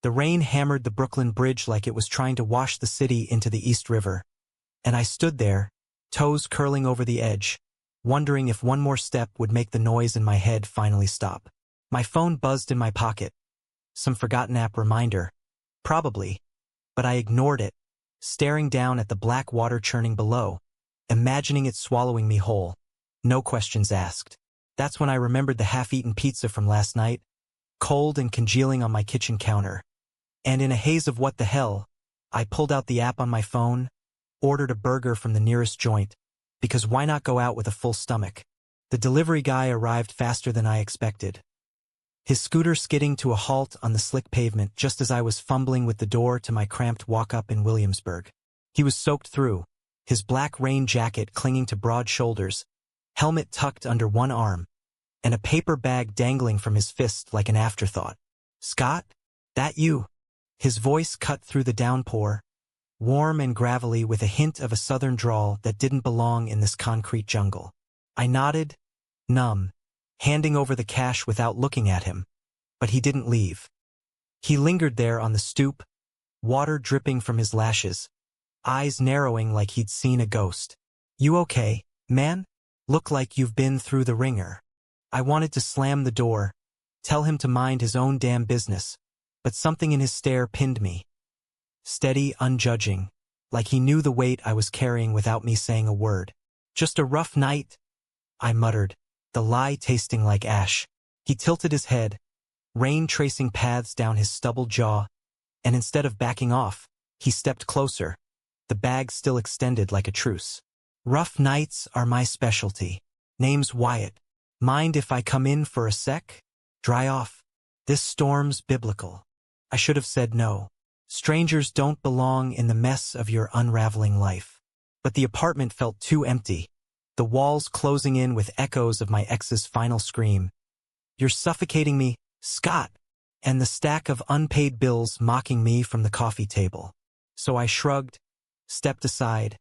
The rain hammered the Brooklyn Bridge like it was trying to wash the city into the East River. And I stood there, toes curling over the edge, wondering if one more step would make the noise in my head finally stop. My phone buzzed in my pocket. Some forgotten app reminder. Probably. But I ignored it, staring down at the black water churning below, imagining it swallowing me whole. No questions asked. That's when I remembered the half-eaten pizza from last night, cold and congealing on my kitchen counter. And in a haze of what the hell, I pulled out the app on my phone, ordered a burger from the nearest joint, because why not go out with a full stomach? The delivery guy arrived faster than I expected. His scooter skidding to a halt on the slick pavement just as I was fumbling with the door to my cramped walk-up in Williamsburg. He was soaked through, his black rain jacket clinging to broad shoulders, helmet tucked under one arm, and a paper bag dangling from his fist like an afterthought. "Scott? That you?" His voice cut through the downpour, warm and gravelly with a hint of a southern drawl that didn't belong in this concrete jungle. I nodded, numb, handing over the cash without looking at him, but he didn't leave. He lingered there on the stoop, water dripping from his lashes, eyes narrowing like he'd seen a ghost. "You okay, man? Look like you've been through the ringer." I wanted to slam the door, tell him to mind his own damn business, but something in his stare pinned me. Steady, unjudging, like he knew the weight I was carrying without me saying a word. "Just a rough night," I muttered, the lie tasting like ash. He tilted his head, rain tracing paths down his stubbled jaw, and instead of backing off, he stepped closer, the bag still extended like a truce. "Rough nights are my specialty. Name's Wyatt. Mind if I come in for a sec? Dry off. This storm's biblical." I should have said no. Strangers don't belong in the mess of your unraveling life. But the apartment felt too empty, the walls closing in with echoes of my ex's final scream. "You're suffocating me, Scott," and the stack of unpaid bills mocking me from the coffee table. So I shrugged, stepped aside,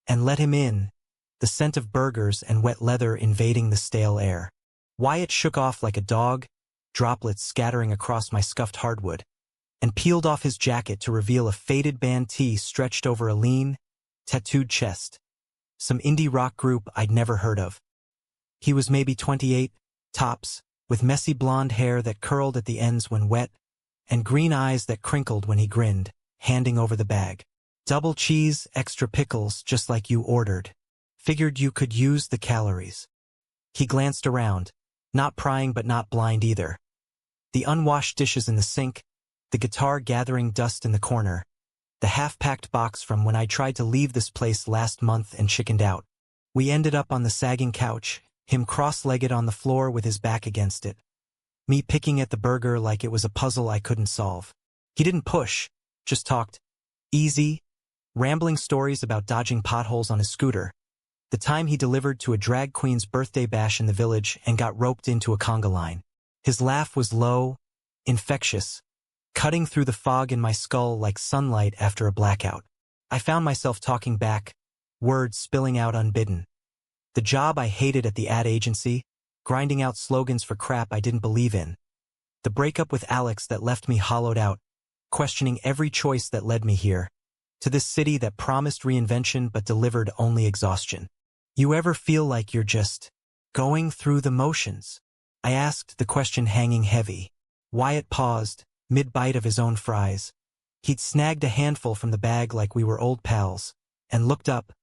and let him in, the scent of burgers and wet leather invading the stale air. Wyatt shook off like a dog, droplets scattering across my scuffed hardwood, and peeled off his jacket to reveal a faded band tee stretched over a lean, tattooed chest. Some indie rock group I'd never heard of. He was maybe 28, tops, with messy blonde hair that curled at the ends when wet, and green eyes that crinkled when he grinned, handing over the bag. "Double cheese, extra pickles, just like you ordered. Figured you could use the calories." He glanced around, not prying but not blind either. The unwashed dishes in the sink, the guitar gathering dust in the corner, the half-packed box from when I tried to leave this place last month and chickened out. We ended up on the sagging couch, him cross-legged on the floor with his back against it. Me picking at the burger like it was a puzzle I couldn't solve. He didn't push, just talked. Easy, rambling stories about dodging potholes on his scooter, the time he delivered to a drag queen's birthday bash in the village and got roped into a conga line. His laugh was low, infectious, cutting through the fog in my skull like sunlight after a blackout. I found myself talking back, words spilling out unbidden. The job I hated at the ad agency, grinding out slogans for crap I didn't believe in. The breakup with Alex that left me hollowed out, questioning every choice that led me here, to this city that promised reinvention but delivered only exhaustion. "You ever feel like you're just going through the motions?" I asked, the question hanging heavy. Wyatt paused, mid-bite of his own fries. He'd snagged a handful from the bag like we were old pals, and looked up,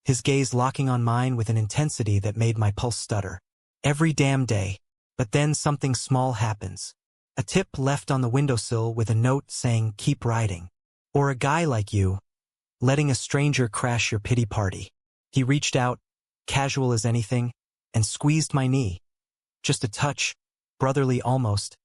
his gaze locking on mine with an intensity that made my pulse stutter. "Every damn day. But then something small happens. A tip left on the windowsill with a note saying, 'Keep riding.' Or a guy like you, letting a stranger crash your pity party." He reached out, casual as anything, and squeezed my knee. Just a touch, brotherly almost,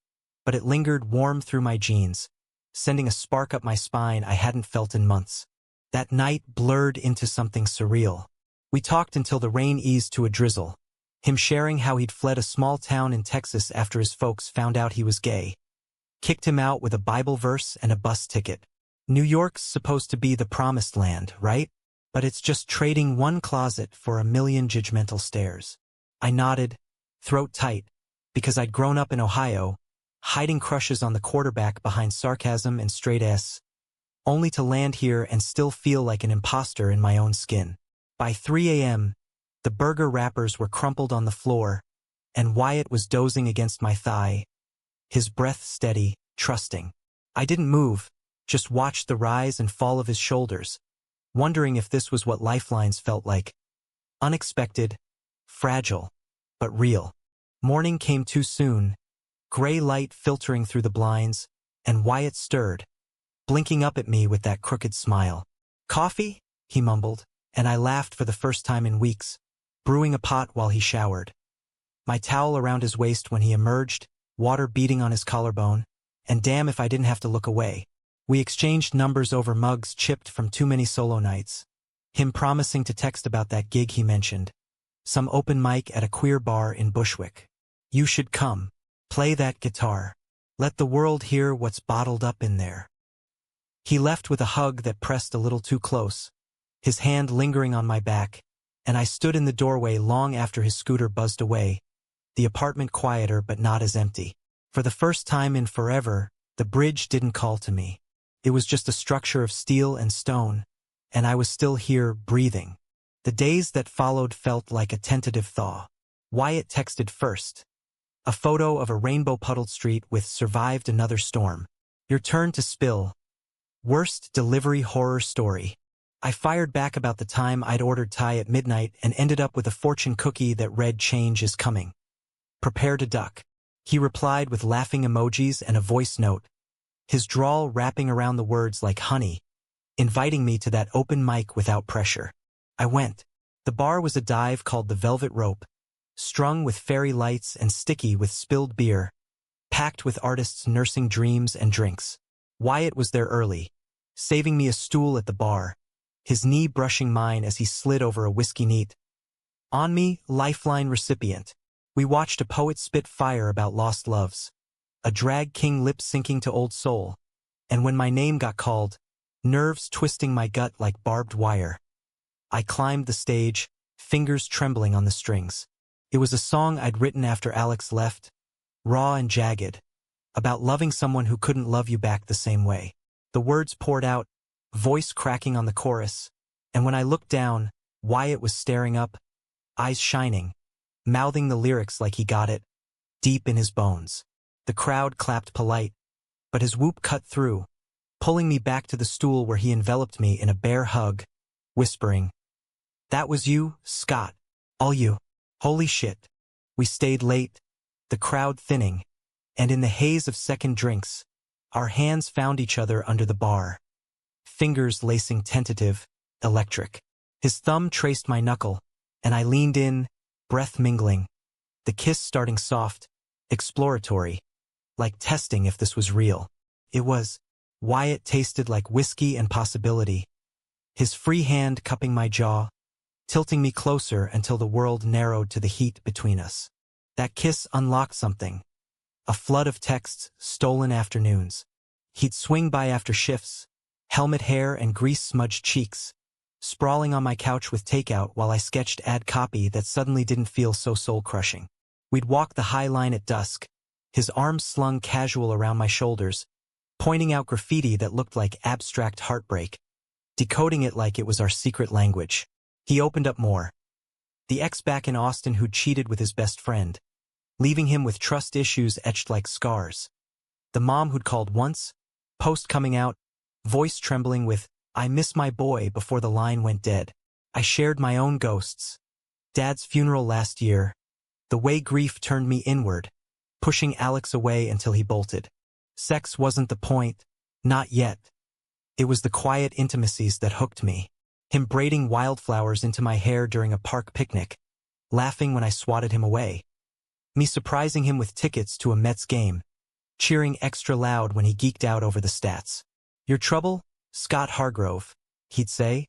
but it lingered warm through my jeans, sending a spark up my spine I hadn't felt in months. That night blurred into something surreal. We talked until the rain eased to a drizzle, him sharing how he'd fled a small town in Texas after his folks found out he was gay. Kicked him out with a Bible verse and a bus ticket. New York's supposed to be the promised land, right? But it's just trading one closet for a million judgmental stares. I nodded, throat tight, because I'd grown up in Ohio, hiding crushes on the quarterback behind sarcasm and straight S, only to land here and still feel like an imposter in my own skin. By 3 a.m., the burger wrappers were crumpled on the floor, and Wyatt was dozing against my thigh, his breath steady, trusting. I didn't move, just watched the rise and fall of his shoulders, wondering if this was what lifelines felt like. Unexpected, fragile, but real. Morning came too soon, gray light filtering through the blinds, and Wyatt stirred, blinking up at me with that crooked smile. "Coffee?" he mumbled, and I laughed for the first time in weeks, brewing a pot while he showered. My towel around his waist when he emerged, water beating on his collarbone, and damn if I didn't have to look away. We exchanged numbers over mugs chipped from too many solo nights. Him promising to text about that gig he mentioned. Some open mic at a queer bar in Bushwick. "You should come. Play that guitar. Let the world hear what's bottled up in there." He left with a hug that pressed a little too close, his hand lingering on my back, and I stood in the doorway long after his scooter buzzed away, the apartment quieter but not as empty. For the first time in forever, the bridge didn't call to me. It was just a structure of steel and stone, and I was still here, breathing. The days that followed felt like a tentative thaw. Wyatt texted first. A photo of a rainbow-puddled street with "survived another storm. Your turn to spill. Worst delivery horror story." I fired back about the time I'd ordered Thai at midnight and ended up with a fortune cookie that read "Change is coming. Prepare to duck." He replied with laughing emojis and a voice note, his drawl wrapping around the words like honey, inviting me to that open mic without pressure. I went. The bar was a dive called the Velvet Rope, strung with fairy lights and sticky with spilled beer, packed with artists nursing dreams and drinks. Wyatt was there early, saving me a stool at the bar, his knee brushing mine as he slid over a whiskey neat. On me, Lifeline recipient. We watched a poet spit fire about lost loves, a drag king lip-syncing to Old Soul, and when my name got called, nerves twisting my gut like barbed wire. I climbed the stage, fingers trembling on the strings. It was a song I'd written after Alex left, raw and jagged, about loving someone who couldn't love you back the same way. The words poured out, voice cracking on the chorus, and when I looked down, Wyatt was staring up, eyes shining, mouthing the lyrics like he got it, deep in his bones. The crowd clapped polite, but his whoop cut through, pulling me back to the stool where he enveloped me in a bear hug, whispering, "That was you, Scott. All you." Holy shit. We stayed late, the crowd thinning, and in the haze of second drinks, our hands found each other under the bar, fingers lacing tentative, electric. His thumb traced my knuckle, and I leaned in, breath mingling, the kiss starting soft, exploratory, like testing if this was real. It was. Wyatt tasted like whiskey and possibility, his free hand cupping my jaw, tilting me closer until the world narrowed to the heat between us. That kiss unlocked something. A flood of texts, stolen afternoons. He'd swing by after shifts, helmet hair and grease-smudged cheeks, sprawling on my couch with takeout while I sketched ad copy that suddenly didn't feel so soul-crushing. We'd walk the High Line at dusk, his arms slung casual around my shoulders, pointing out graffiti that looked like abstract heartbreak, decoding it like it was our secret language. He opened up more. The ex back in Austin who'd cheated with his best friend, leaving him with trust issues etched like scars. The mom who'd called once, post coming out, voice trembling with, "I miss my boy," before the line went dead. I shared my own ghosts. Dad's funeral last year, the way grief turned me inward, pushing Alex away until he bolted. Sex wasn't the point, not yet. It was the quiet intimacies that hooked me. Him braiding wildflowers into my hair during a park picnic, laughing when I swatted him away. Me surprising him with tickets to a Mets game, cheering extra loud when he geeked out over the stats. "Your trouble, Scott Hargrove," he'd say,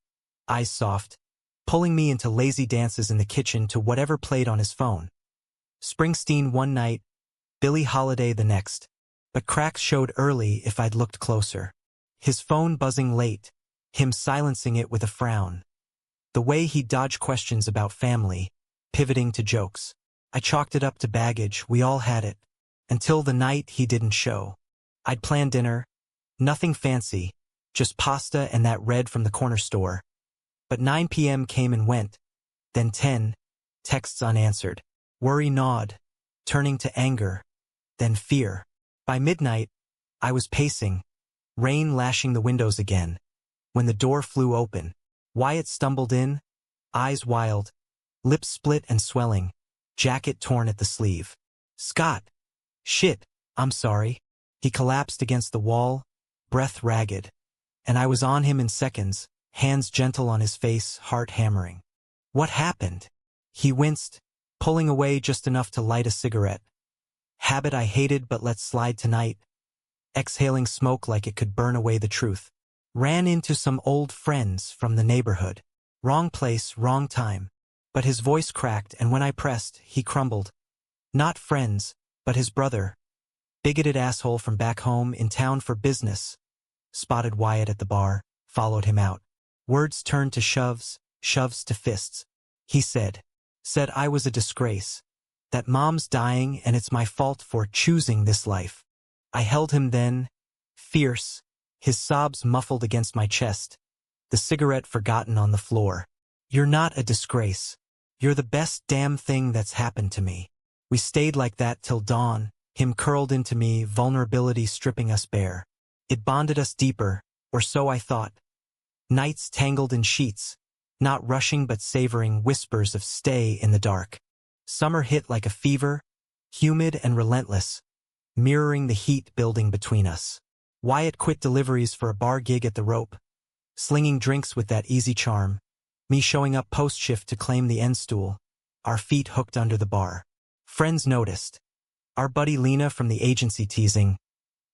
eyes soft, pulling me into lazy dances in the kitchen to whatever played on his phone. Springsteen one night, Billie Holiday the next, but cracks showed early if I'd looked closer. His phone buzzing late, him silencing it with a frown. The way he'd dodge questions about family, pivoting to jokes. I chalked it up to baggage, we all had it. Until the night he didn't show. I'd planned dinner. Nothing fancy. Just pasta and that red from the corner store. But 9 p.m. came and went. Then 10. Texts unanswered. Worry gnawed, turning to anger. Then fear. By midnight, I was pacing. Rain lashing the windows again. When the door flew open, Wyatt stumbled in, eyes wild, lips split and swelling, jacket torn at the sleeve. Scott! Shit, I'm sorry. He collapsed against the wall, breath ragged. And I was on him in seconds, hands gentle on his face, heart hammering. What happened? He winced, pulling away just enough to light a cigarette. Habit I hated but let slide tonight. Exhaling smoke like it could burn away the truth. Ran into some old friends from the neighborhood. Wrong place, wrong time. But his voice cracked, and when I pressed, he crumbled. Not friends, but his brother. Bigoted asshole from back home, in town for business. Spotted Wyatt at the bar, followed him out. Words turned to shoves, shoves to fists. He said I was a disgrace. That mom's dying and it's my fault for choosing this life. I held him then, fierce, his sobs muffled against my chest, the cigarette forgotten on the floor. You're not a disgrace. You're the best damn thing that's happened to me. We stayed like that till dawn, him curled into me, vulnerability stripping us bare. It bonded us deeper, or so I thought. Nights tangled in sheets, not rushing but savoring whispers of stay in the dark. Summer hit like a fever, humid and relentless, mirroring the heat building between us. Wyatt quit deliveries for a bar gig at the Rope, slinging drinks with that easy charm, me showing up post-shift to claim the end stool, our feet hooked under the bar. Friends noticed. Our buddy Lena from the agency teasing,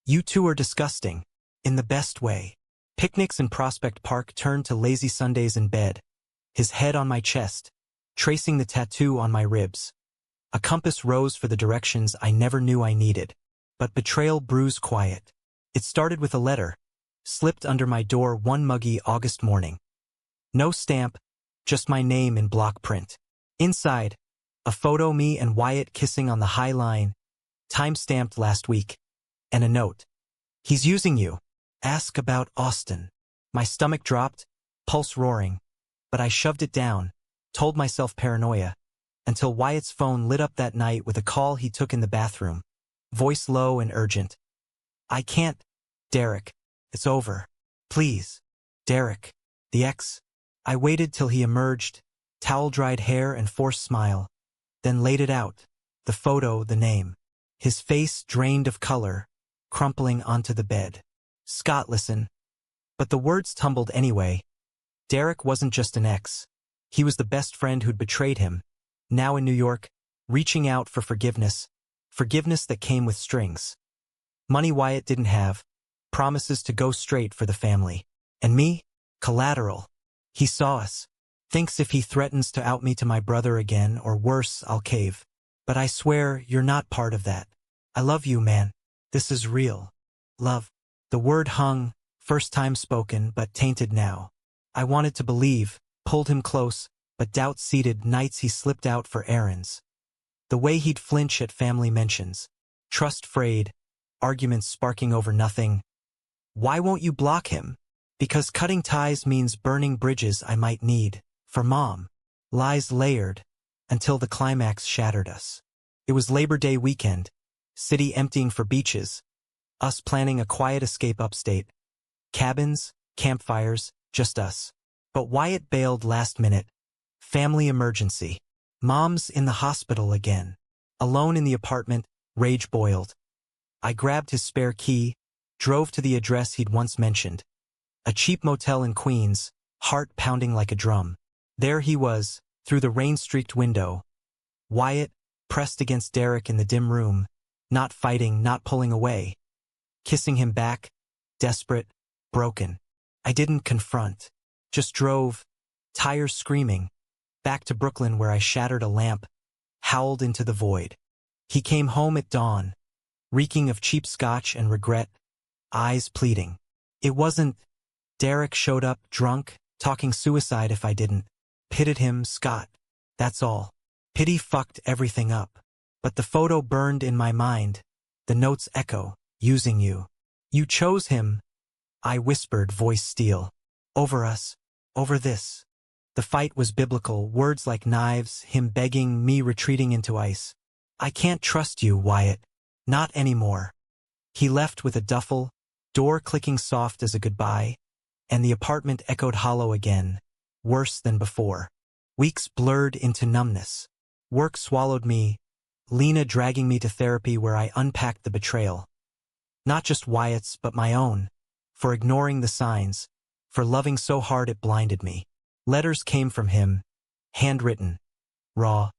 "You two are disgusting," in the best way. Picnics in Prospect Park turned to lazy Sundays in bed, his head on my chest, tracing the tattoo on my ribs. A compass rose for the directions I never knew I needed. But betrayal brews quiet. It started with a letter, slipped under my door one muggy August morning. No stamp, just my name in block print. Inside, a photo me and Wyatt kissing on the High Line, time-stamped last week, and a note. "He's using you. Ask about Austin." My stomach dropped, pulse roaring, but I shoved it down, told myself paranoia, until Wyatt's phone lit up that night with a call he took in the bathroom. Voice low and urgent. "I can't, Derek. It's over. Please. Derek. The ex." I waited till he emerged, towel-dried hair and forced smile, then laid it out, the photo, the name. His face drained of color, crumpling onto the bed. "Scott, listen." But the words tumbled anyway. Derek wasn't just an ex. He was the best friend who'd betrayed him, now in New York, reaching out for forgiveness. Forgiveness that came with strings. Money Wyatt didn't have, promises to go straight for the family. And me? Collateral. He saw us. Thinks if he threatens to out me to my brother again, or worse, I'll cave. But I swear you're not part of that. I love you, man. This is real. Love. The word hung, first time spoken, but tainted now. I wanted to believe, pulled him close, but doubt seated nights he slipped out for errands. The way he'd flinch at family mentions. Trust frayed, arguments sparking over nothing. Why won't you block him? Because cutting ties means burning bridges I might need. For Mom. Lies layered, until the climax shattered us. It was Labor Day weekend, city emptying for beaches, us planning a quiet escape upstate. Cabins, campfires, just us. But Wyatt bailed last minute. Family emergency. Mom's in the hospital again. Alone in the apartment, rage boiled. I grabbed his spare key, drove to the address he'd once mentioned. A cheap motel in Queens, heart pounding like a drum. There he was, through the rain-streaked window. Wyatt, pressed against Derek in the dim room, not fighting, not pulling away. Kissing him back, desperate, broken. I didn't confront, just drove, tires screaming, back to Brooklyn where I shattered a lamp, howled into the void. He came home at dawn, reeking of cheap scotch and regret, eyes pleading. It wasn't. Derek showed up, drunk, talking suicide if I didn't. Pitted him, Scott. That's all. Pity fucked everything up. But the photo burned in my mind, The notes echo, using you. You chose him, I whispered, voice steel. Over us, over this. The fight was biblical, words like knives, him begging, me retreating into ice. I can't trust you, Wyatt. Not anymore. He left with a duffel, door clicking soft as a goodbye, and the apartment echoed hollow again, worse than before. Weeks blurred into numbness. Work swallowed me, Lena dragging me to therapy where I unpacked the betrayal. Not just Wyatt's, but my own. For ignoring the signs, for loving so hard it blinded me. Letters came from him, handwritten, raw.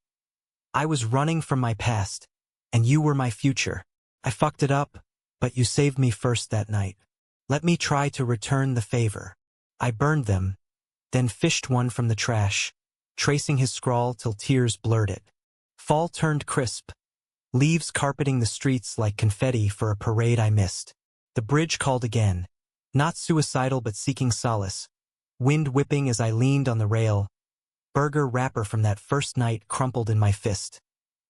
I was running from my past, and you were my future. I fucked it up, but you saved me first that night. Let me try to return the favor. I burned them, then fished one from the trash, tracing his scrawl till tears blurred it. Fall turned crisp, leaves carpeting the streets like confetti for a parade I missed. The bridge called again, not suicidal but seeking solace, wind whipping as I leaned on the rail, burger wrapper from that first night crumpled in my fist.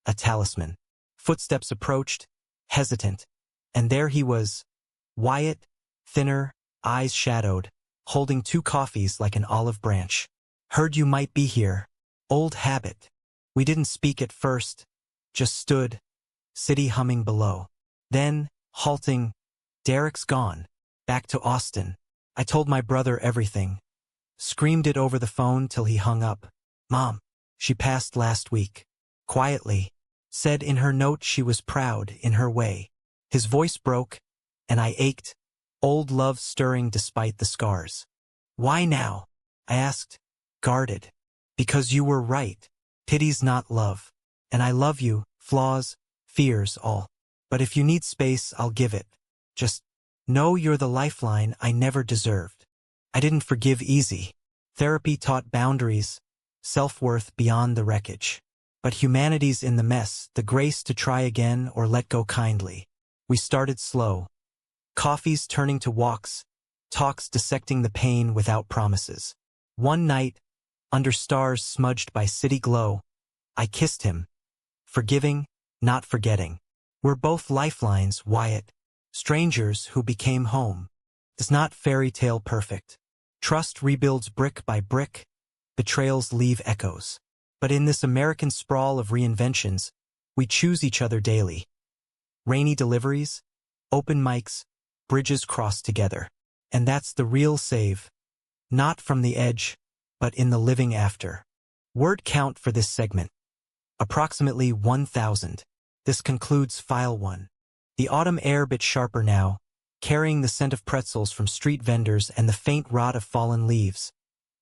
A talisman. Footsteps approached, hesitant, and there he was, Wyatt, thinner, eyes shadowed, holding 2 coffees like an olive branch. Heard you might be here. Old habit. We didn't speak at first, just stood, city humming below. Then, halting, Derek's gone, back to Austin. I told my brother everything. Screamed it over the phone till he hung up. Mom, she passed last week. Quietly, said in her note she was proud in her way. His voice broke, and I ached, old love stirring despite the scars. Why now? I asked, guarded. Because you were right. Pity's not love. And I love you, flaws, fears, all. But if you need space, I'll give it. Just know you're the lifeline I never deserved. I didn't forgive easy. Therapy taught boundaries, self-worth beyond the wreckage. But humanity's in the mess, the grace to try again or let go kindly. We started slow. Coffees turning to walks, talks dissecting the pain without promises. One night, under stars smudged by city glow, I kissed him. Forgiving, not forgetting. We're both lifelines, Wyatt. Strangers who became home. It's not fairy tale perfect. Trust rebuilds brick by brick. Betrayals leave echoes. But in this American sprawl of reinventions, we choose each other daily. Rainy deliveries, open mics, bridges crossed together. And that's the real save. Not from the edge, but in the living after. Word count for this segment. Approximately 1,000. This concludes File 1. The autumn air bit sharper now, carrying the scent of pretzels from street vendors and the faint rot of fallen leaves.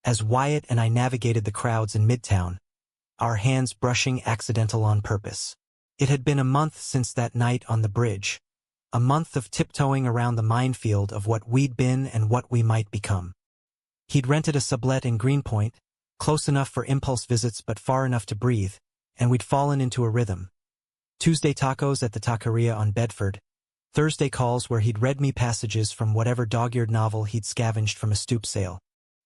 As Wyatt and I navigated the crowds in Midtown, our hands brushing accidental on purpose. It had been a month since that night on the bridge. A month of tiptoeing around the minefield of what we'd been and what we might become. He'd rented a sublet in Greenpoint, close enough for impulse visits but far enough to breathe, and we'd fallen into a rhythm. Tuesday tacos at the taqueria on Bedford, Thursday calls where he'd read me passages from whatever dog-eared novel he'd scavenged from a stoop sale.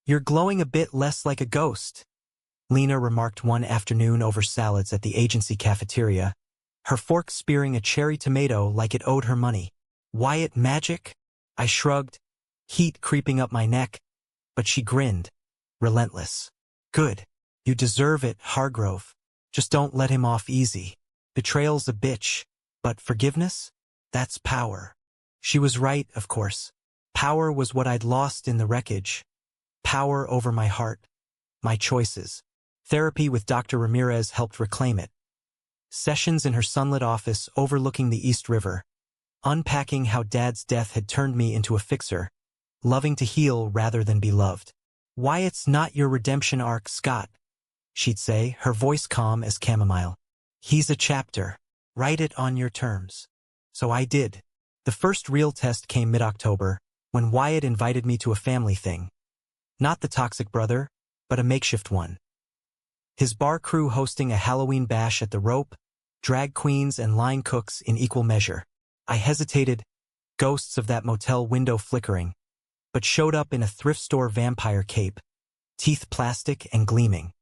You're glowing a bit less like a ghost, Lena remarked one afternoon over salads at the agency cafeteria, her fork spearing a cherry tomato like it owed her money. Wyatt magic? I shrugged, heat creeping up my neck, but she grinned, relentless. Good. You deserve it, Hargrove. Just don't let him off easy. Betrayal's a bitch, but forgiveness? That's power. She was right, of course. Power was what I'd lost in the wreckage. Power over my heart, my choices. Therapy with Dr. Ramirez helped reclaim it. Sessions in her sunlit office overlooking the East River, unpacking how Dad's death had turned me into a fixer, loving to heal rather than be loved. Wyatt's not your redemption arc, Scott, she'd say, her voice calm as chamomile. He's a chapter. Write it on your terms. So I did. The first real test came mid-October, when Wyatt invited me to a family thing. Not the toxic brother, but a makeshift one. His bar crew hosting a Halloween bash at the Rope, drag queens and line cooks in equal measure. I hesitated, ghosts of that motel window flickering, but showed up in a thrift store vampire cape, teeth plastic and gleaming.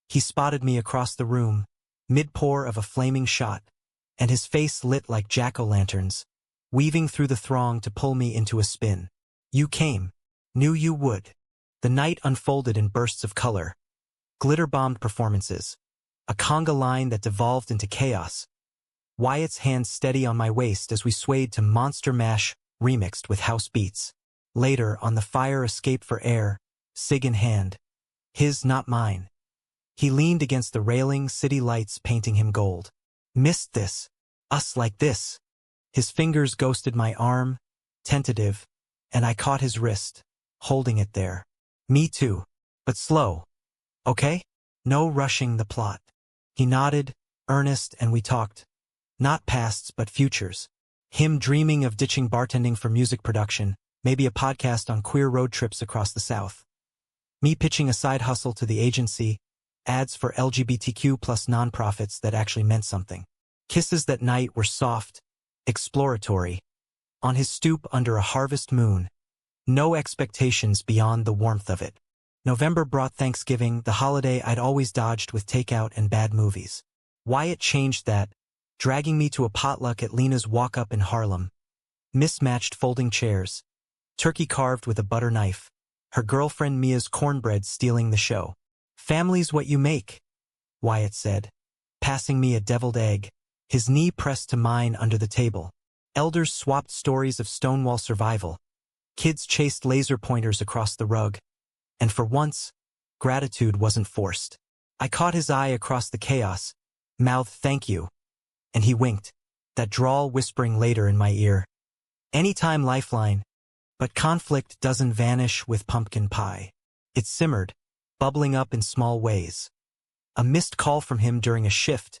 He spotted me across the room, mid-pour of a flaming shot, and his face lit like jack-o'-lanterns, weaving through the throng to pull me into a spin. You came. Knew you would. The night unfolded in bursts of color. Glitter-bombed performances. A conga line that devolved into chaos. Wyatt's hands steady on my waist as we swayed to Monster Mash remixed with house beats. Later, on the fire escape for air, cig in hand. His, not mine. He leaned against the railing, city lights painting him gold. Missed this. Us like this. His fingers ghosted my arm, tentative, and I caught his wrist, holding it there. Me too. But slow. Okay? No rushing the plot. He nodded, earnest, and we talked. Not pasts but futures. Him dreaming of ditching bartending for music production, maybe a podcast on queer road trips across the South. Me pitching a side hustle to the agency, ads for LGBTQ plus nonprofits that actually meant something. Kisses that night were soft, exploratory. On his stoop under a harvest moon. No expectations beyond the warmth of it. November brought Thanksgiving, the holiday I'd always dodged with takeout and bad movies. Wyatt changed that, dragging me to a potluck at Lena's walk-up in Harlem. Mismatched folding chairs. Turkey carved with a butter knife. Her girlfriend Mia's cornbread stealing the show. Family's what you make, Wyatt said, passing me a deviled egg, his knee pressed to mine under the table. Elders swapped stories of Stonewall survival. Kids chased laser pointers across the rug. And for once, gratitude wasn't forced. I caught his eye across the chaos, mouthed thank you, and he winked, that drawl whispering later in my ear. Anytime Lifeline, but conflict doesn't vanish with pumpkin pie. It simmered, bubbling up in small ways. A missed call from him during a shift,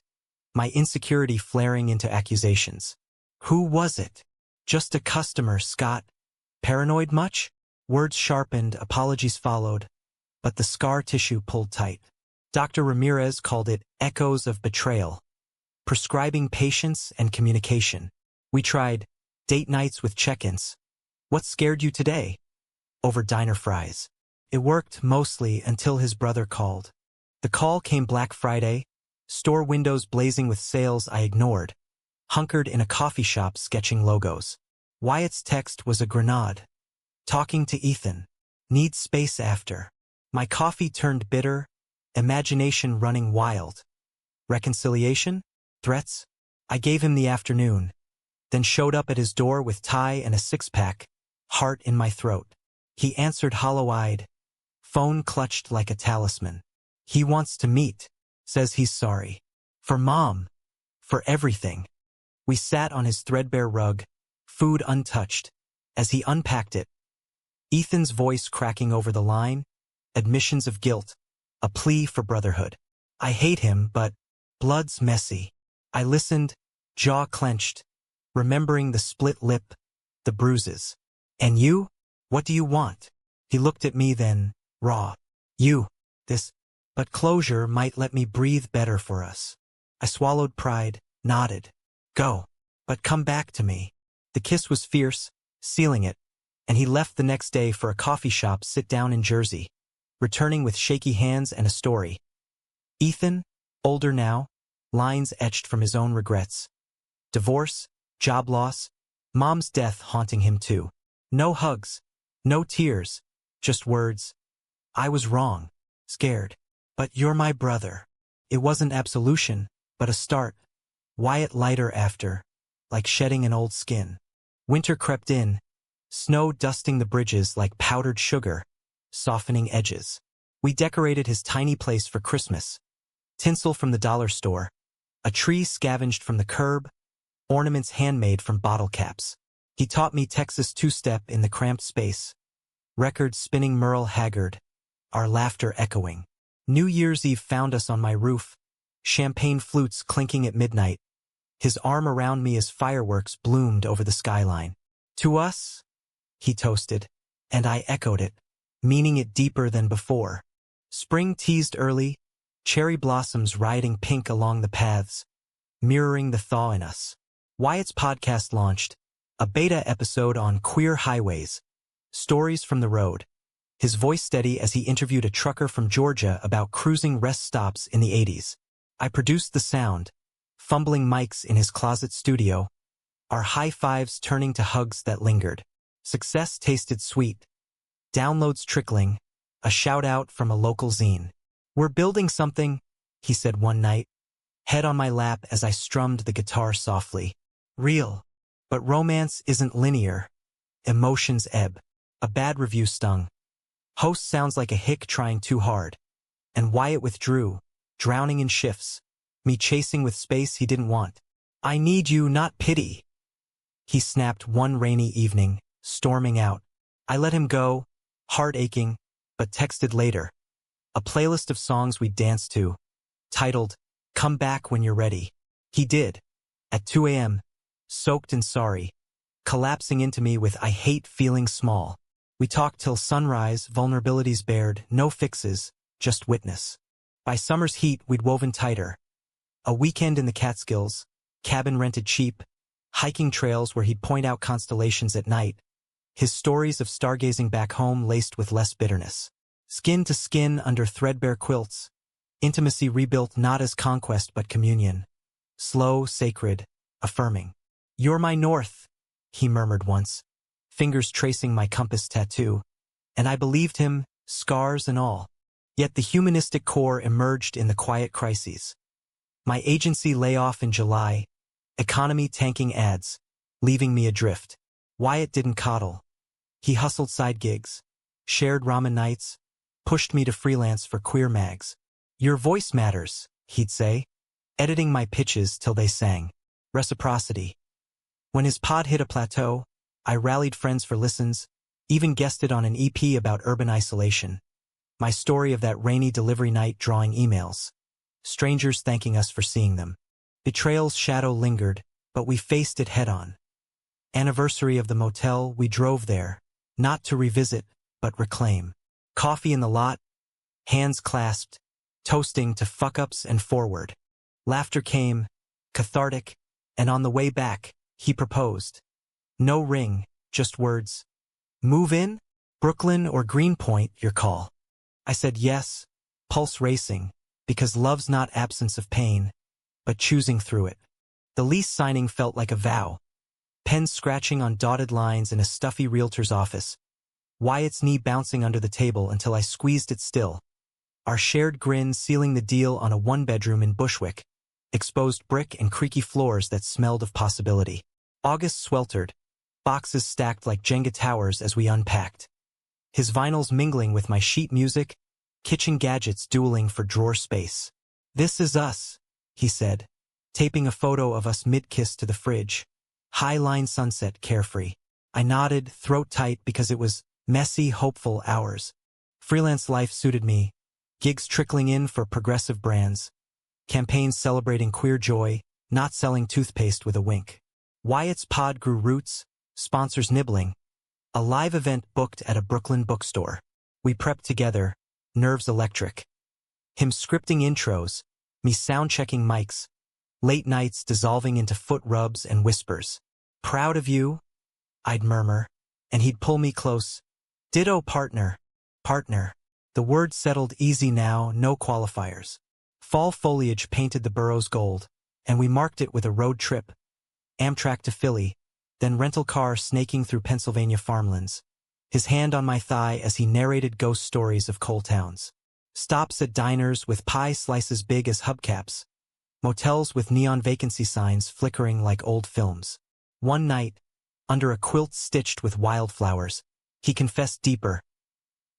my insecurity flaring into accusations. Who was it? Just a customer, Scott. Paranoid much? Words sharpened, apologies followed, but the scar tissue pulled tight. Dr. Ramirez called it echoes of betrayal, prescribing patience and communication. We tried date nights with check-ins. What scared you today? Over diner fries. It worked mostly until his brother called. The call came Black Friday, store windows blazing with sales I ignored, hunkered in a coffee shop sketching logos. Wyatt's text was a grenade. Talking to Ethan. Need space after. My coffee turned bitter, imagination running wild. Reconciliation? Threats? I gave him the afternoon, then showed up at his door with tie and a six-pack, heart in my throat. He answered hollow-eyed, phone clutched like a talisman. He wants to meet, says he's sorry. For Mom. For everything. We sat on his threadbare rug, food untouched, as he unpacked it. Ethan's voice cracking over the line, admissions of guilt, a plea for brotherhood. I hate him, but blood's messy. I listened, jaw clenched, remembering the split lip, the bruises. And you? What do you want? He looked at me then, raw. You, this, but closure might let me breathe better for us. I swallowed pride, nodded. Go, but come back to me. The kiss was fierce, sealing it, and he left the next day for a coffee shop sit down in Jersey, returning with shaky hands and a story. Ethan, older now, lines etched from his own regrets. Divorce, job loss, Mom's death haunting him too. No hugs, no tears, just words. I was wrong, scared. But you're my brother. It wasn't absolution, but a start. Wyatt lighter after, like shedding an old skin. Winter crept in, snow dusting the bridges like powdered sugar, softening edges. We decorated his tiny place for Christmas. Tinsel from the dollar store, a tree scavenged from the curb, ornaments handmade from bottle caps. He taught me Texas two-step in the cramped space. Records spinning Merle Haggard, our laughter echoing. New Year's Eve found us on my roof, champagne flutes clinking at midnight. His arm around me as fireworks bloomed over the skyline. To us, he toasted, and I echoed it, meaning it deeper than before. Spring teased early, cherry blossoms riding pink along the paths, mirroring the thaw in us. Wyatt's podcast launched, a beta episode on queer highways, stories from the road. His voice steady as he interviewed a trucker from Georgia about cruising rest stops in the 80s. I produced the sound, fumbling mics in his closet studio, our high-fives turning to hugs that lingered. Success tasted sweet. Downloads trickling, a shout-out from a local zine. "We're building something," he said one night, head on my lap as I strummed the guitar softly. Real. But romance isn't linear. Emotions ebb. A bad review stung. Host sounds like a hick trying too hard. And Wyatt withdrew, drowning in shifts. Me chasing with space he didn't want. "I need you, not pity," he snapped one rainy evening, storming out. I let him go, heart aching, but texted later. A playlist of songs we danced to, titled, "Come Back When You're Ready." He did. At 2 a.m., soaked and sorry, collapsing into me with "I hate feeling small." We talked till sunrise, vulnerabilities bared, no fixes, just witness. By summer's heat, we'd woven tighter. A weekend in the Catskills, cabin rented cheap, hiking trails where he'd point out constellations at night, his stories of stargazing back home laced with less bitterness. Skin to skin under threadbare quilts, intimacy rebuilt not as conquest but communion. Slow, sacred, affirming. "You're my north," he murmured once, fingers tracing my compass tattoo, and I believed him, scars and all. Yet the humanistic core emerged in the quiet crises. My agency layoff in July, economy tanking ads, leaving me adrift. Wyatt didn't coddle. He hustled side gigs, shared ramen nights, pushed me to freelance for queer mags. "Your voice matters," he'd say, editing my pitches till they sang. Reciprocity. When his pod hit a plateau, I rallied friends for listens, even guested on an EP about urban isolation. My story of that rainy delivery night drawing emails. Strangers thanking us for seeing them. Betrayal's shadow lingered, but we faced it head-on. Anniversary of the motel, we drove there, not to revisit, but reclaim. Coffee in the lot, hands clasped, toasting to fuck-ups and forward. Laughter came, cathartic, and on the way back, he proposed. No ring, just words. "Move in? Brooklyn or Greenpoint, your call." I said yes, pulse racing, because love's not absence of pain, but choosing through it. The lease signing felt like a vow. Pen scratching on dotted lines in a stuffy realtor's office. Wyatt's knee bouncing under the table until I squeezed it still. Our shared grin sealing the deal on a one-bedroom in Bushwick. Exposed brick and creaky floors that smelled of possibility. August sweltered, boxes stacked like Jenga towers as we unpacked. His vinyls mingling with my sheet music, kitchen gadgets dueling for drawer space. "This is us," he said, taping a photo of us mid-kiss to the fridge. High-line sunset, carefree. I nodded, throat tight, because it was messy, hopeful hours. Freelance life suited me, gigs trickling in for progressive brands, campaigns celebrating queer joy, not selling toothpaste with a wink. Wyatt's pod grew roots, sponsors nibbling. A live event booked at a Brooklyn bookstore. We prepped together, nerves electric. Him scripting intros, me sound-checking mics, late nights dissolving into foot rubs and whispers. "Proud of you," I'd murmur, and he'd pull me close. "Ditto, partner, partner." The word settled easy now, no qualifiers. Fall foliage painted the boroughs gold, and we marked it with a road trip. Amtrak to Philly, then rental car snaking through Pennsylvania farmlands. His hand on my thigh as he narrated ghost stories of coal towns. Stops at diners with pie slices big as hubcaps. Motels with neon vacancy signs flickering like old films. One night, under a quilt stitched with wildflowers, he confessed deeper.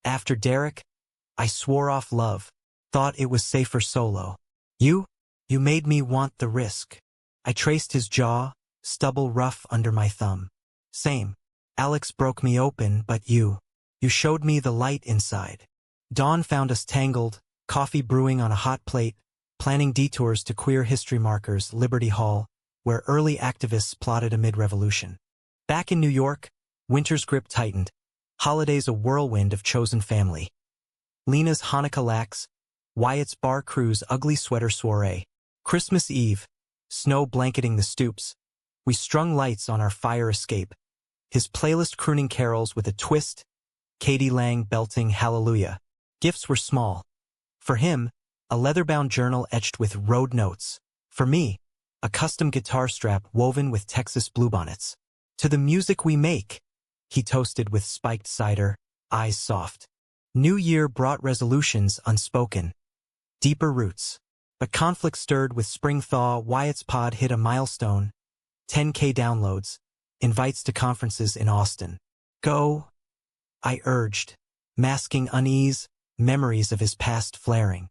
"After Derek, I swore off love, thought it was safer solo. You made me want the risk." I traced his jaw, stubble rough under my thumb. "Same. Alex broke me open, but you showed me the light inside." Dawn found us tangled, coffee brewing on a hot plate, planning detours to queer history markers, Liberty Hall, where early activists plotted amid revolution. Back in New York, winter's grip tightened, holidays a whirlwind of chosen family. Lena's Hanukkah lax, Wyatt's bar crew's ugly sweater soiree. Christmas Eve, snow blanketing the stoops. We strung lights on our fire escape. His playlist crooning carols with a twist, Katie Lang belting Hallelujah. Gifts were small. For him, a leather-bound journal etched with road notes. For me, a custom guitar strap woven with Texas bluebonnets. To the music we make, he toasted with spiked cider, eyes soft. New year brought resolutions unspoken, deeper roots. But conflict stirred with spring thaw. Wyatt's pod hit a milestone, 10K downloads, invites to conferences in Austin. Go, I urged, masking unease, memories of his past flaring.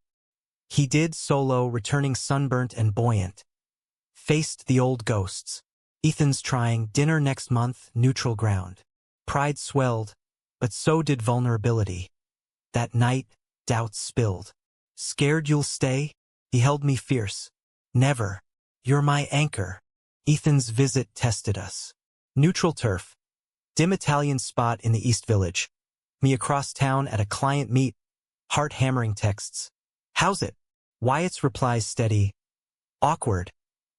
He did solo, returning sunburnt and buoyant. Faced the old ghosts. Ethan's trying, dinner next month, neutral ground. Pride swelled, but so did vulnerability. That night, doubts spilled. Scared you'll stay? He held me fierce. Never. You're my anchor. Ethan's visit tested us. Neutral turf. Dim Italian spot in the East Village. Me across town at a client meet. Heart-hammering texts. How's it? Wyatt's replies steady. Awkward.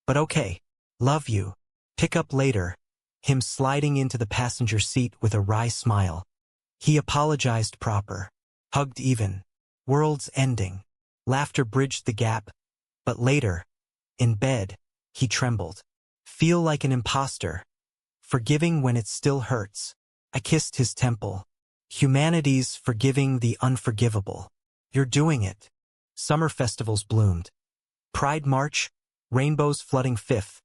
But okay. Love you. Pick up later. Him sliding into the passenger seat with a wry smile. He apologized proper. Hugged even. World's ending. Laughter bridged the gap. But later, in bed, he trembled. Feel like an imposter. Forgiving when it still hurts. I kissed his temple. Humanity's forgiving the unforgivable. You're doing it. Summer festivals bloomed. Pride March, rainbows flooding Fifth.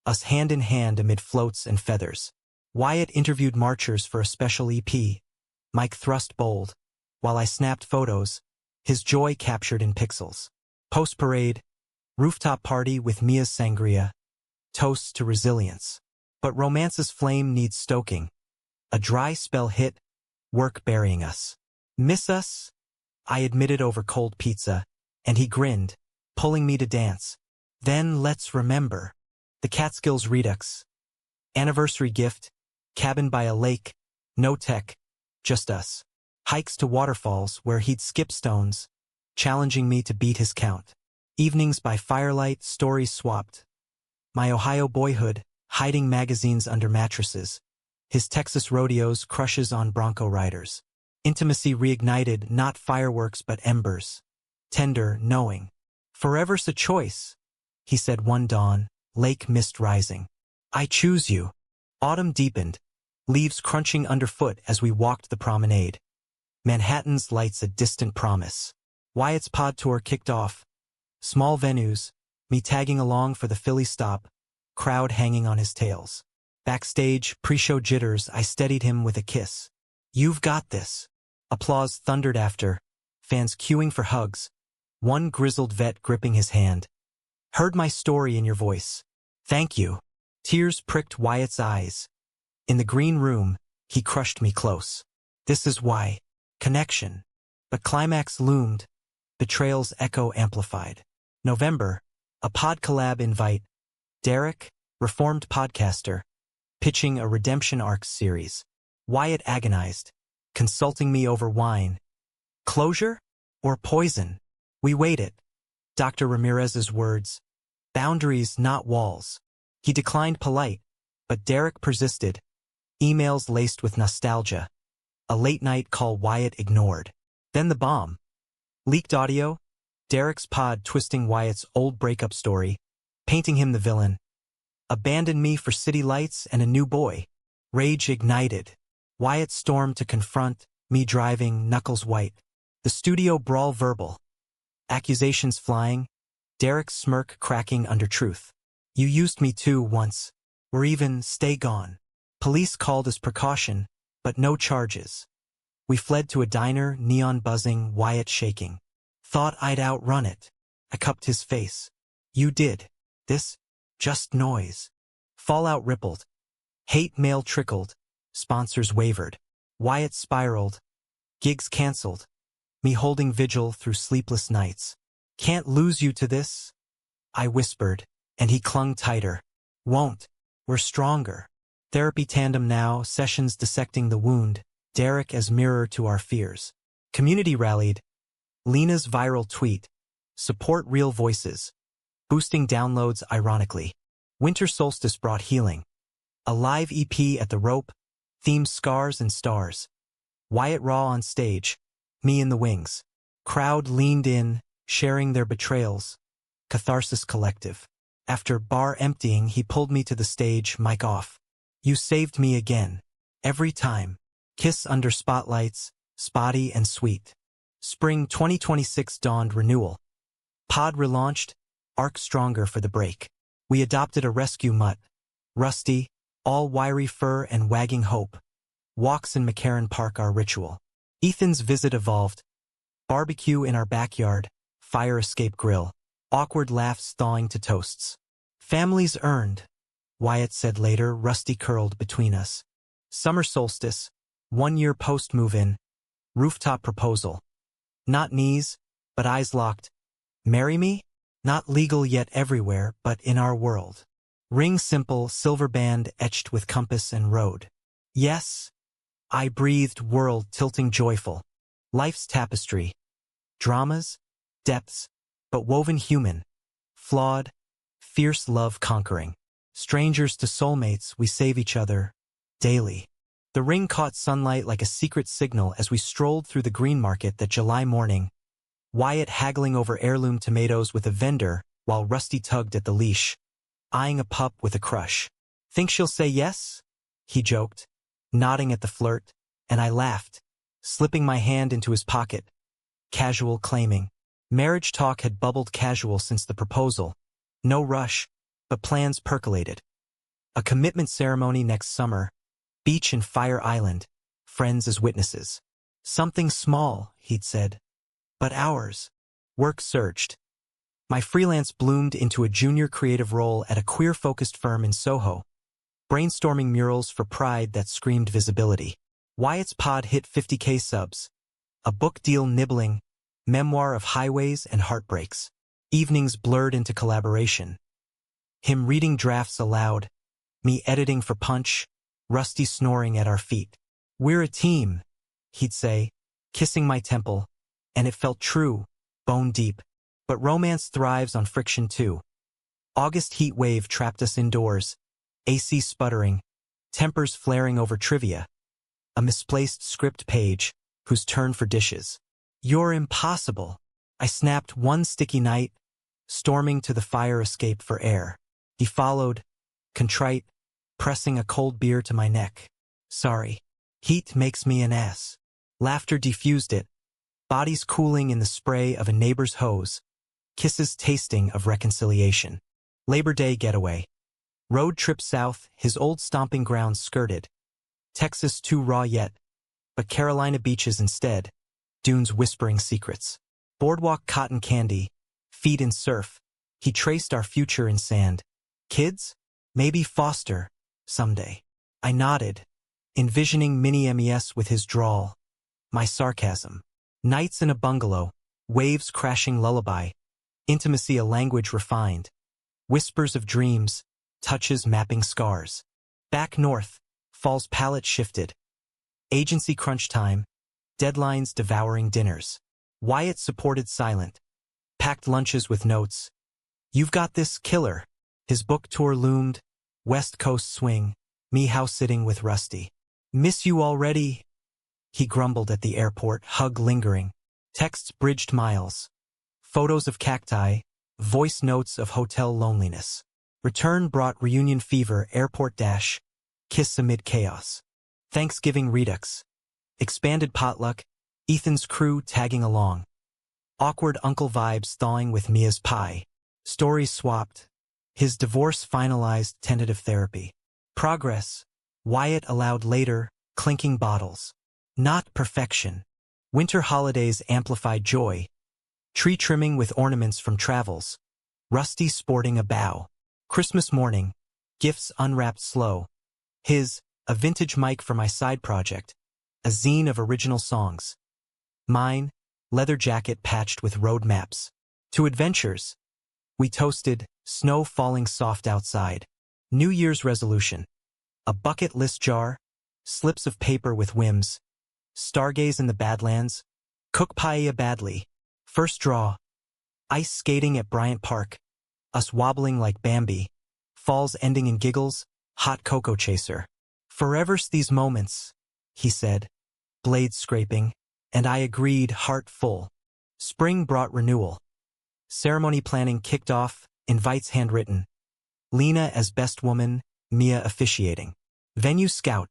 Us hand in hand amid floats and feathers. Wyatt interviewed marchers for a special EP. Mike thrust bold. While I snapped photos, his joy captured in pixels. Post-parade, rooftop party with Mia's sangria. Toasts to resilience. But romance's flame needs stoking. A dry spell hit, work burying us. Miss us? I admitted over cold pizza, and he grinned, pulling me to dance. Then let's remember. The Catskills Redux. Anniversary gift, cabin by a lake, no tech, just us. Hikes to waterfalls where he'd skip stones, challenging me to beat his count. Evenings by firelight, stories swapped. My Ohio boyhood, hiding magazines under mattresses. His Texas rodeos, crushes on bronco riders. Intimacy reignited, not fireworks but embers. Tender, knowing. Forever's a choice, he said one dawn, lake mist rising. I choose you. Autumn deepened, leaves crunching underfoot as we walked the promenade. Manhattan's lights a distant promise. Wyatt's pod tour kicked off. Small venues, me tagging along for the Philly stop, crowd hanging on his tails. Backstage, pre-show jitters, I steadied him with a kiss. You've got this. Applause thundered after, fans queuing for hugs, one grizzled vet gripping his hand. Heard my story in your voice. Thank you. Tears pricked Wyatt's eyes. In the green room, he crushed me close. This is why. Connection. But climax loomed. Betrayal's echo amplified. November, a pod collab invite. Derek, reformed podcaster, pitching a Redemption Arcs series. Wyatt agonized, consulting me over wine. Closure or poison? We waited. Dr. Ramirez's words. Boundaries, not walls. He declined polite, but Derek persisted. Emails laced with nostalgia. A late-night call Wyatt ignored. Then the bomb. Leaked audio. Derek's pod twisting Wyatt's old breakup story, painting him the villain. Abandoned me for city lights and a new boy. Rage ignited. Wyatt stormed to confront, me driving, knuckles white. The studio brawl verbal. Accusations flying. Derek's smirk cracking under truth. You used me too once. Or even, stay gone. Police called as precaution, but no charges. We fled to a diner, neon buzzing, Wyatt shaking. Thought I'd outrun it. I cupped his face. You did. This? Just noise. Fallout rippled. Hate mail trickled. Sponsors wavered. Wyatt spiraled. Gigs canceled. Me holding vigil through sleepless nights. Can't lose you to this? I whispered, and he clung tighter. Won't. We're stronger. Therapy tandem now, sessions dissecting the wound. Derek as mirror to our fears. Community rallied. Lena's viral tweet. Support real voices. Boosting downloads ironically. Winter solstice brought healing. A live EP at the Rope. Themed scars and stars. Wyatt raw on stage. Me in the wings. Crowd leaned in, sharing their betrayals. Catharsis collective. After bar emptying, he pulled me to the stage, mic off. You saved me again. Every time. Kiss under spotlights, spotty and sweet. Spring 2026 dawned renewal. Pod relaunched, arc stronger for the break. We adopted a rescue mutt. Rusty, all wiry fur and wagging hope. Walks in McCarran Park our ritual. Ethan's visit evolved. Barbecue in our backyard, fire escape grill. Awkward laughs thawing to toasts. Families earned, Wyatt said later, Rusty curled between us. Summer solstice, 1 year post-move-in. Rooftop proposal. Not knees, but eyes locked. Marry me? Not legal yet everywhere, but in our world. Ring simple, silver band etched with compass and road. Yes. I breathed, world tilting joyful. Life's tapestry. Dramas, depths, but woven human. Flawed, fierce love conquering. Strangers to soulmates, we save each other. Daily. The ring caught sunlight like a secret signal as we strolled through the green market that July morning. Wyatt haggling over heirloom tomatoes with a vendor while Rusty tugged at the leash, eyeing a pup with a crush. Think she'll say yes? He joked, nodding at the flirt, and I laughed, slipping my hand into his pocket. Casual claiming. Marriage talk had bubbled casual since the proposal. No rush, but plans percolated. A commitment ceremony next summer. Beach in Fire Island. Friends as witnesses. Something small, he'd said. But ours. Work surged. My freelance bloomed into a junior creative role at a queer-focused firm in Soho. Brainstorming murals for pride that screamed visibility. Wyatt's pod hit 50K subs. A book deal nibbling. Memoir of highways and heartbreaks. Evenings blurred into collaboration. Him reading drafts aloud. Me editing for Punch. Rusty snoring at our feet. We're a team, he'd say, kissing my temple, and it felt true, bone deep. But romance thrives on friction too. August heat wave trapped us indoors, AC sputtering, tempers flaring over trivia. A misplaced script page, whose turn for dishes. You're impossible. I snapped one sticky night, storming to the fire escape for air. He followed, contrite, pressing a cold beer to my neck. Sorry. Heat makes me an ass. Laughter diffused it. Bodies cooling in the spray of a neighbor's hose. Kisses tasting of reconciliation. Labor Day getaway. Road trip south, his old stomping grounds skirted. Texas too raw yet, but Carolina beaches instead. Dunes whispering secrets. Boardwalk cotton candy. Feet in surf. He traced our future in sand. Kids? Maybe foster. Someday. I nodded, envisioning mini MES with his drawl. My sarcasm. Nights in a bungalow. Waves crashing lullaby. Intimacy a language refined. Whispers of dreams. Touches mapping scars. Back north. Fall's palette shifted. Agency crunch time. Deadlines devouring dinners. Wyatt supported silent. Packed lunches with notes. You've got this, killer. His book tour loomed. West Coast swing. Me house sitting with Rusty. Miss you already? He grumbled at the airport, hug lingering. Texts bridged miles. Photos of cacti. Voice notes of hotel loneliness. Return brought reunion fever, airport dash. Kiss amid chaos. Thanksgiving redux. Expanded potluck. Ethan's crew tagging along. Awkward uncle vibes thawing with Mia's pie. Stories swapped. His divorce finalized, tentative therapy. Progress. Wyatt allowed later, clinking bottles. Not perfection. Winter holidays amplified joy. Tree trimming with ornaments from travels. Rusty sporting a bow. Christmas morning. Gifts unwrapped slow. His, a vintage mic for my side project. A zine of original songs. Mine, leather jacket patched with road maps. To adventures. We toasted, snow falling soft outside. New Year's resolution. A bucket list jar. Slips of paper with whims. Stargaze in the Badlands. Cook paella badly. First draw. Ice skating at Bryant Park. Us wobbling like Bambi. Falls ending in giggles. Hot cocoa chaser. Forever's these moments, he said. Blades scraping. And I agreed, heart full. Spring brought renewal. Ceremony planning kicked off, invites handwritten. Lena as best woman, Mia officiating. Venue scout.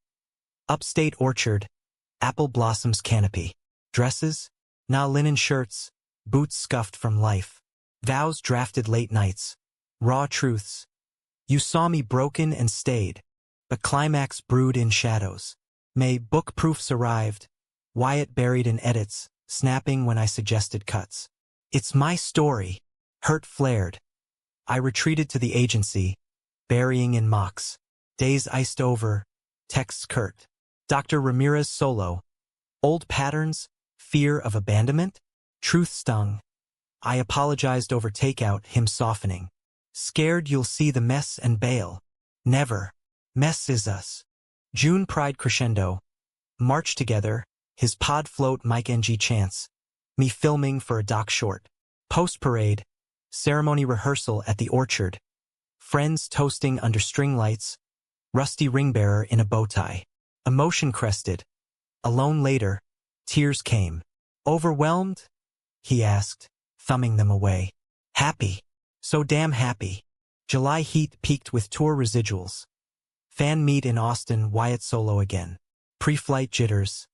Upstate orchard. Apple blossoms canopy. Dresses? Nah, linen shirts. Boots scuffed from life. Vows drafted late nights. Raw truths. You saw me broken and stayed. But climax brewed in shadows. May book proofs arrived. Wyatt buried in edits, snapping when I suggested cuts. It's my story. Hurt flared. I retreated to the agency, burying in mocks. Days iced over, texts curt. Dr. Ramirez solo. Old patterns, fear of abandonment? Truth stung. I apologized over takeout, him softening. Scared you'll see the mess and bail. Never. Mess is us. June pride crescendo. March together, his pod float Mike NG chants. Me filming for a doc short. Post-parade. Ceremony rehearsal at the orchard. Friends toasting under string lights. Rusty ring bearer in a bow tie. Emotion crested. Alone later. Tears came. Overwhelmed? He asked, thumbing them away. Happy. So damn happy. July heat peaked with tour residuals. Fan meet in Austin, Wyatt solo again. Pre-flight jitters.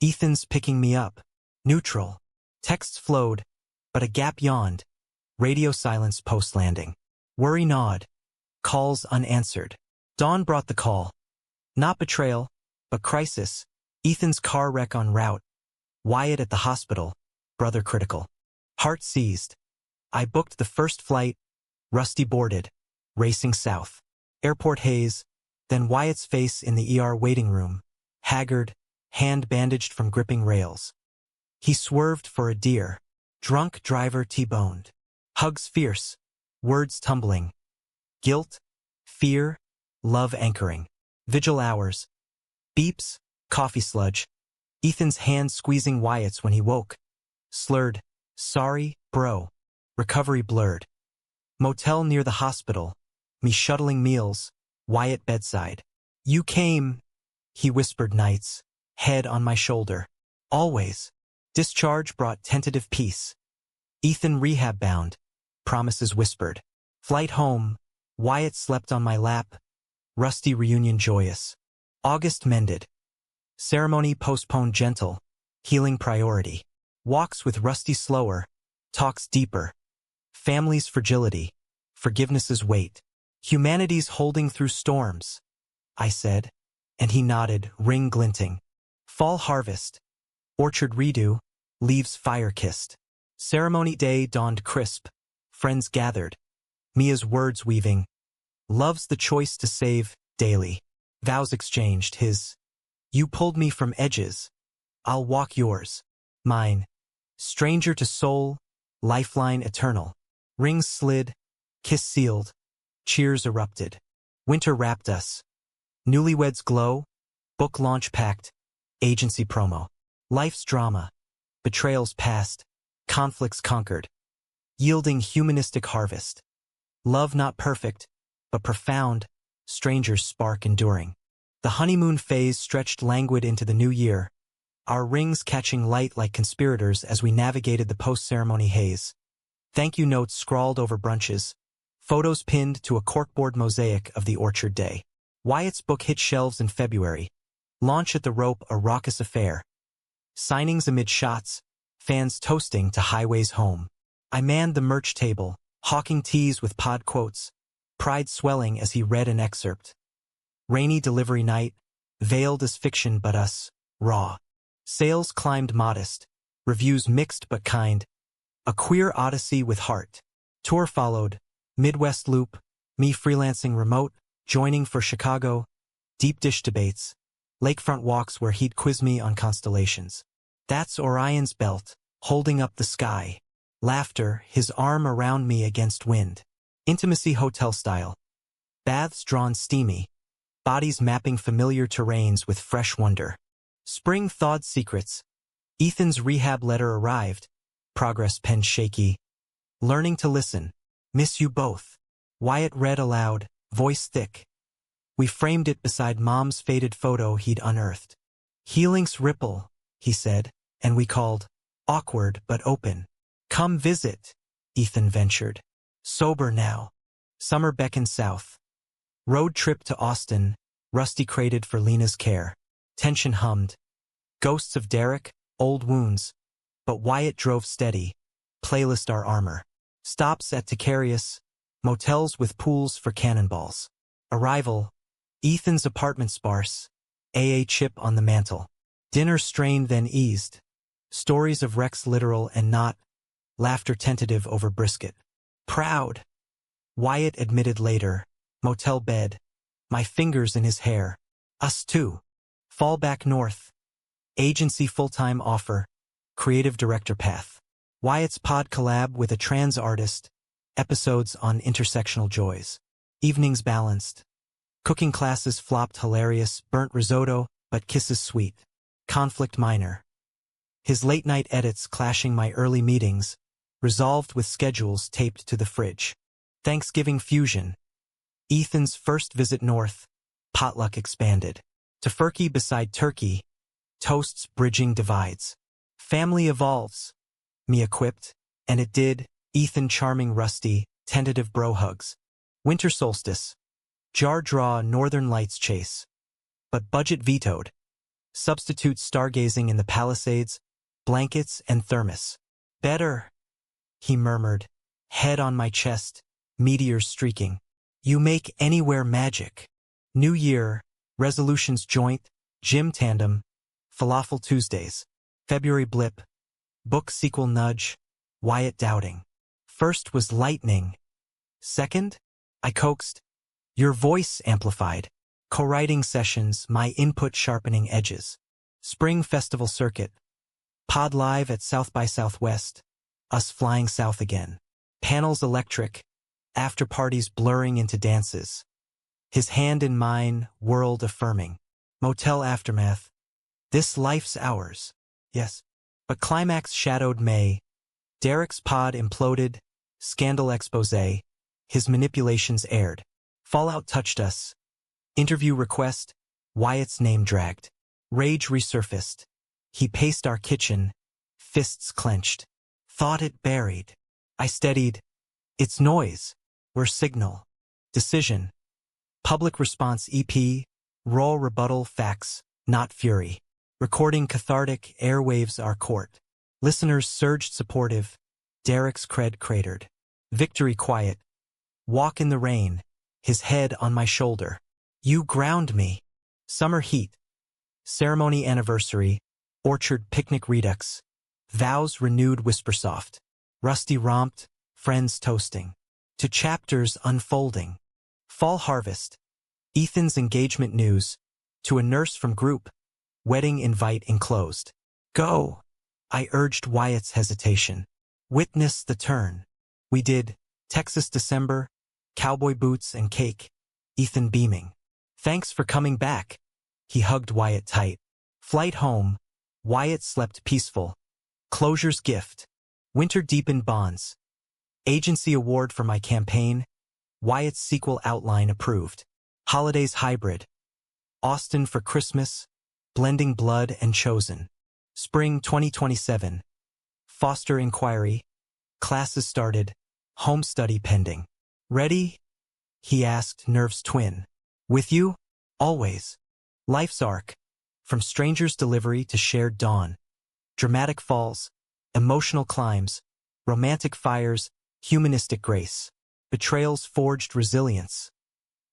Ethan's picking me up. Neutral. Texts flowed, but a gap yawned. Radio silence post-landing. Worry gnawed. Calls unanswered. Dawn brought the call. Not betrayal, but crisis. Ethan's car wreck en route. Wyatt at the hospital. Brother critical. Heart seized. I booked the first flight. Rusty boarded. Racing south. Airport haze. Then Wyatt's face in the ER waiting room. Haggard, hand bandaged from gripping rails. He swerved for a deer. Drunk driver T-boned. Hugs fierce. Words tumbling. Guilt, fear, love anchoring. Vigil hours. Beeps, coffee sludge. Ethan's hand squeezing Wyatt's when he woke. Slurred. Sorry, bro. Recovery blurred. Motel near the hospital. Me shuttling meals. Wyatt bedside. You came, he whispered nights. Head on my shoulder. Always. Discharge brought tentative peace. Ethan rehab bound. Promises whispered. Flight home. Wyatt slept on my lap. Rusty reunion joyous. August mended. Ceremony postponed gentle. Healing priority. Walks with Rusty slower. Talks deeper. Family's fragility. Forgiveness's weight. Humanity's holding through storms. I said. And he nodded, ring glinting. Fall harvest. Orchard redo. Leaves fire-kissed. Ceremony day dawned crisp. Friends gathered. Mia's words weaving. Love's the choice to save, daily. Vows exchanged, his. You pulled me from edges. I'll walk yours. Mine. Stranger to soul. Lifeline eternal. Rings slid. Kiss sealed. Cheers erupted. Winter wrapped us. Newlyweds glow. Book launch packed. Agency promo. Life's drama. Betrayals past. Conflicts conquered. Yielding humanistic harvest. Love not perfect, but profound. Strangers spark enduring. The honeymoon phase stretched languid into the new year. Our rings catching light like conspirators as we navigated the post-ceremony haze. Thank you notes scrawled over brunches. Photos pinned to a corkboard mosaic of the orchard day. Wyatt's book hit shelves in February. Launch at the Rope a raucous affair. Signings amid shots. Fans toasting to Highway's home. I manned the merch table, hawking teas with pod quotes. Pride swelling as he read an excerpt. Rainy delivery night. Veiled as fiction but us. Raw. Sales climbed modest. Reviews mixed but kind. A queer odyssey with heart. Tour followed. Midwest loop. Me freelancing remote. Joining for Chicago. Deep dish debates. Lakefront walks where he'd quiz me on constellations. That's Orion's belt, holding up the sky. Laughter, his arm around me against wind. Intimacy hotel style. Baths drawn steamy. Bodies mapping familiar terrains with fresh wonder. Spring thawed secrets. Ethan's rehab letter arrived. Progress pen shaky. Learning to listen. Miss you both. Wyatt read aloud, voice thick. We framed it beside Mom's faded photo he'd unearthed. Healing's ripple, he said, and we called. Awkward but open. Come visit, Ethan ventured. Sober now. Summer beckons south. Road trip to Austin, Rusty crated for Lena's care. Tension hummed. Ghosts of Derek, old wounds. But Wyatt drove steady. Playlist our armor. Stops at Ticarius, motels with pools for cannonballs. Arrival, Ethan's apartment sparse. AA chip on the mantel. Dinner strained then eased. Stories of Rex literal and not. Laughter tentative over brisket. Proud. Wyatt admitted later. Motel bed. My fingers in his hair. Us too. Fall back north. Agency full-time offer. Creative director path. Wyatt's pod collab with a trans artist. Episodes on intersectional joys. Evenings balanced. Cooking classes flopped hilarious. Burnt risotto, but kisses sweet. Conflict minor. His late-night edits clashing my early meetings. Resolved with schedules taped to the fridge. Thanksgiving fusion. Ethan's first visit north. Potluck expanded. Tofurkey beside turkey. Toasts bridging divides. Family evolves. Me equipped. And it did. Ethan charming Rusty. Tentative bro hugs. Winter solstice. Jar draw northern lights chase. But budget vetoed. Substitute stargazing in the Palisades. Blankets and thermos. Better. He murmured. Head on my chest. Meteors streaking. You make anywhere magic. New Year. Resolutions joint. Gym tandem. Falafel Tuesdays. February blip. Book sequel nudge. Wyatt doubting. First was lightning. Second? I coaxed. Your voice amplified. Co-writing sessions, my input sharpening edges. Spring festival circuit. Pod live at South by Southwest. Us flying south again. Panels electric. After parties blurring into dances. His hand in mine, world affirming. Motel aftermath. This life's ours. Yes. But climax shadowed May. Derek's pod imploded. Scandal expose. His manipulations aired. Fallout touched us. Interview request. Wyatt's name dragged. Rage resurfaced. He paced our kitchen. Fists clenched. Thought it buried. I steadied. It's noise. We're signal. Decision. Public response EP. Raw rebuttal facts, not fury. Recording cathartic airwaves our court. Listeners surged supportive. Derek's cred cratered. Victory quiet. Walk in the rain. His head on my shoulder. You ground me. Summer heat. Ceremony anniversary. Orchard picnic redux. Vows renewed whispersoft. Rusty romped. Friends toasting. To chapters unfolding. Fall harvest. Ethan's engagement news. To a nurse from group. Wedding invite enclosed. Go. I urged Wyatt's hesitation. Witness the turn. We did. Texas December. Cowboy boots and cake. Ethan beaming. Thanks for coming back. He hugged Wyatt tight. Flight home. Wyatt slept peaceful. Closure's gift. Winter deepened bonds. Agency award for my campaign. Wyatt's sequel outline approved. Holidays hybrid. Austin for Christmas. Blending blood and chosen. Spring 2027. Foster inquiry. Classes started. Home study pending. Ready? He asked, nerves twin. With you? Always. Life's arc. From stranger's delivery to shared dawn. Dramatic falls. Emotional climbs. Romantic fires. Humanistic grace. Betrayals forged resilience.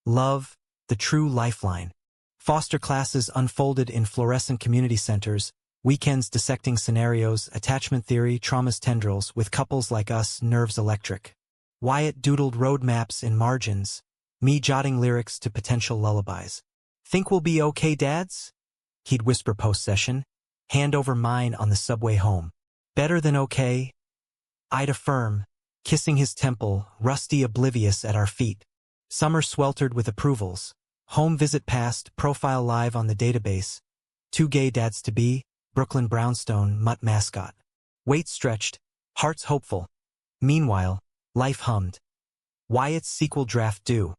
Love, the true lifeline. Foster classes unfolded in fluorescent community centers. Weekends dissecting scenarios, attachment theory, trauma's tendrils, with couples like us, nerves electric. Wyatt doodled roadmaps in margins, me jotting lyrics to potential lullabies. Think we'll be okay, dads? He'd whisper post-session, hand over mine on the subway home. Better than okay? I'd affirm, kissing his temple, Rusty oblivious at our feet. Summer sweltered with approvals. Home visit passed, profile live on the database. 2 gay dads-to-be, Brooklyn Brownstone, mutt mascot. Weight stretched, hearts hopeful. Meanwhile, life hummed. Wyatt's sequel draft due.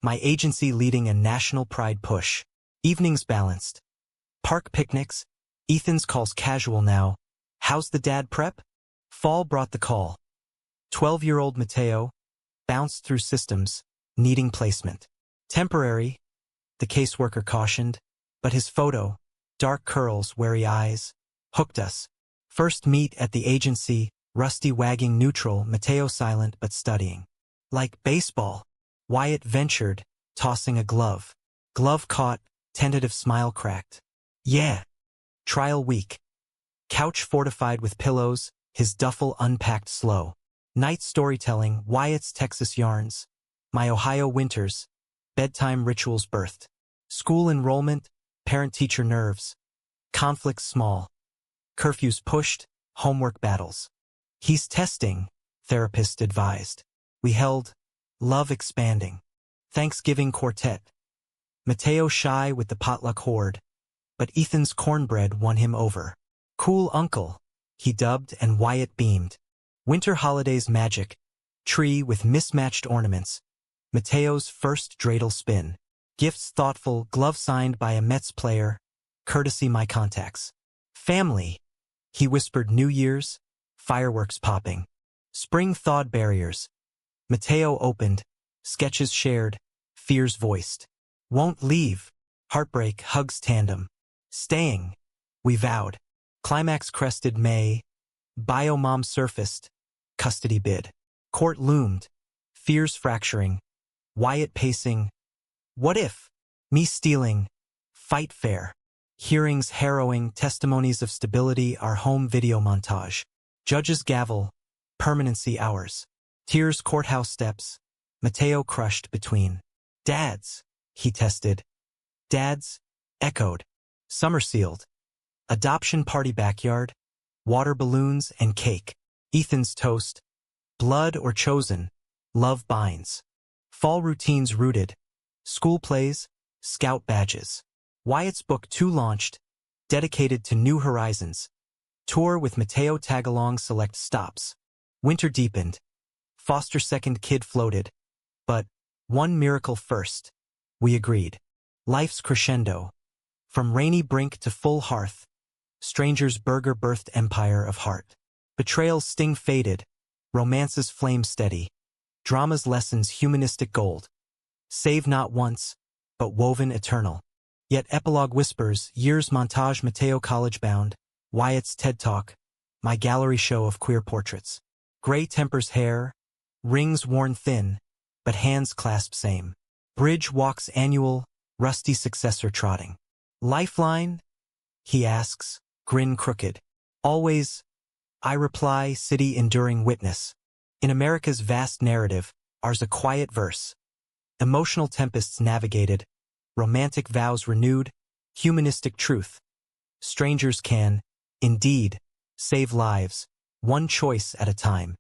My agency leading a national pride push. Evenings balanced. Park picnics. Ethan's calls casual now. How's the dad prep? Fall brought the call. 12-year-old Mateo bounced through systems. needing placement. Temporary, the caseworker cautioned, but his photo, dark curls, wary eyes, hooked us. First meet at the agency, Rusty wagging neutral, Mateo silent but studying. Like baseball, Wyatt ventured, tossing a glove. Glove caught, tentative smile cracked. Yeah. Trial week. Couch fortified with pillows, his duffel unpacked slow. Night storytelling, Wyatt's Texas yarns. My Ohio winters, bedtime rituals birthed. School enrollment, parent-teacher nerves. Conflicts small. Curfews pushed, homework battles. He's testing, therapist advised. We held, love expanding. Thanksgiving quartet. Mateo shy with the potluck horde, but Ethan's cornbread won him over. Cool uncle, he dubbed, and Wyatt beamed. Winter holidays magic, tree with mismatched ornaments. Mateo's first dreidel spin. Gifts thoughtful, glove signed by a Mets player, courtesy my contacts. Family, he whispered. New Year's, fireworks popping. Spring thawed barriers. Mateo opened, sketches shared, fears voiced. Won't leave, heartbreak hugs tandem. Staying, we vowed. Climax crested May, bio-mom surfaced, custody bid. Court loomed, fears fracturing, Wyatt pacing. What if? Me stealing, fight fair. Hearings harrowing, testimonies of stability, our home video montage. Judge's gavel, permanency ours. Tears courthouse steps, Mateo crushed between. Dads, he tested. Dads, echoed. Summer sealed. Adoption party backyard, water balloons and cake. Ethan's toast, blood or chosen, love binds. Fall routines rooted, school plays, scout badges. Wyatt's book 2 launched, dedicated to new horizons. Tour with Mateo tagalong select stops. Winter deepened. Foster second kid floated. But one miracle first. We agreed. Life's crescendo. From rainy brink to full hearth. Stranger's burger birthed empire of heart. Betrayal's sting faded. Romance's flame steady. Drama's lessons humanistic gold. Save not once, but woven eternal. Yet epilogue whispers, years montage Mateo college bound. Wyatt's TED Talk. My gallery show of queer portraits. Gray tempers hair. Rings worn thin, but hands clasp same. Bridge walks annual, rusty successor trotting. Lifeline? He asks, grin crooked. Always, I reply, city enduring witness. In America's vast narrative, ours a quiet verse. Emotional tempests navigated, romantic vows renewed, humanistic truth. Strangers can, indeed, save lives, one choice at a time.